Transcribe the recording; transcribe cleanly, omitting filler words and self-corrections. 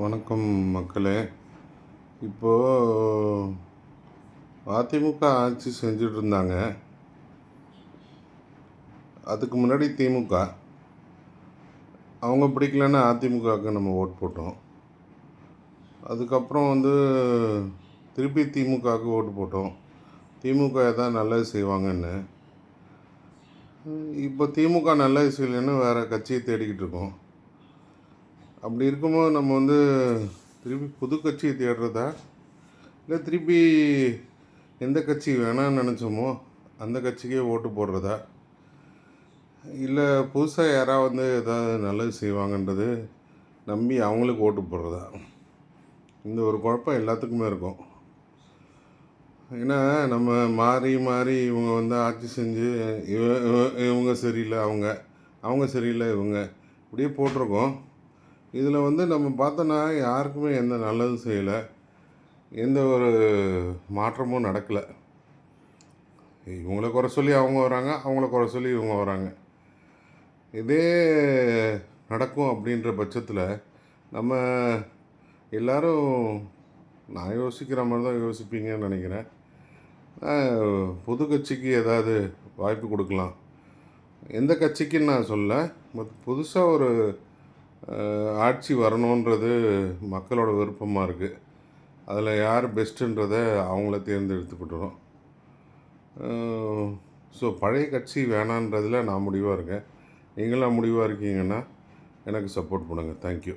வணக்கம் மக்களே. இப்போது அதிமுக ஆட்சி செஞ்சுட்டு இருந்தாங்க. அதுக்கு முன்னாடி திமுக. அவங்க பிடிக்கலன்னா அதிமுகவுக்கு நம்ம ஓட் போட்டோம். அதுக்கப்புறம் திருப்பி திமுகவுக்கு ஓட்டு போட்டோம். திமுக தான் நல்லது செய்வாங்கன்னு. இப்போ திமுக நல்லது செய்யலைன்னு வேறு கட்சியை தேடிக்கிட்டு இருக்கோம். அப்படி இருக்கும்போது நம்ம திருப்பி புது கட்சியை தேடுறதா, இல்லை திருப்பி எந்த கட்சி வேணான்னு நினச்சோமோ அந்த கட்சிக்கே ஓட்டு போடுறதா, இல்லை புதுசாக யாராவது ஏதாவது நல்லது செய்வாங்கன்றது நம்பி அவங்களுக்கு ஓட்டு போடுறதா, இந்த ஒரு குழப்பம் எல்லாத்துக்குமே இருக்கும். ஏன்னா நம்ம மாறி மாறி இவங்க ஆட்சி செஞ்சு இவங்க சரியில்லை, அவங்க சரியில்லை, இவங்க இப்படியே போட்டிருக்கோம். இதில் நம்ம பார்த்தோன்னா யாருக்குமே எந்த நல்லதும் செய்யலை, எந்த ஒரு மாற்றமும் நடக்கலை. இவங்கள குறை சொல்லி அவங்க வராங்க, அவங்கள குறை சொல்லி இவங்க வராங்க. இதே நடக்கும் அப்படின்ற பட்சத்தில் நம்ம எல்லோரும், நான் யோசிக்கிற மாதிரி தான் யோசிப்பீங்கன்னு நினைக்கிறேன், புது கட்சிக்கு ஏதாவது வாய்ப்பு கொடுக்கலாம். எந்த கட்சிக்குன்னு நான் சொல்ல, புதுசாக ஒரு ஆட்சி வரணுன்றது மக்களோட விருப்பமாக இருக்குது. அதில் யார் பெஸ்ட்டுன்றதை அவங்கள தேர்ந்தெடுத்துக்கிட்டுரும். ஸோ பழைய கட்சி வேணான்றதில் நான் முடிவாக இருக்கேன். நீங்களாம் முடிவாக இருக்கீங்கன்னா எனக்கு சப்போர்ட் பண்ணுங்கள். தேங்க்யூ.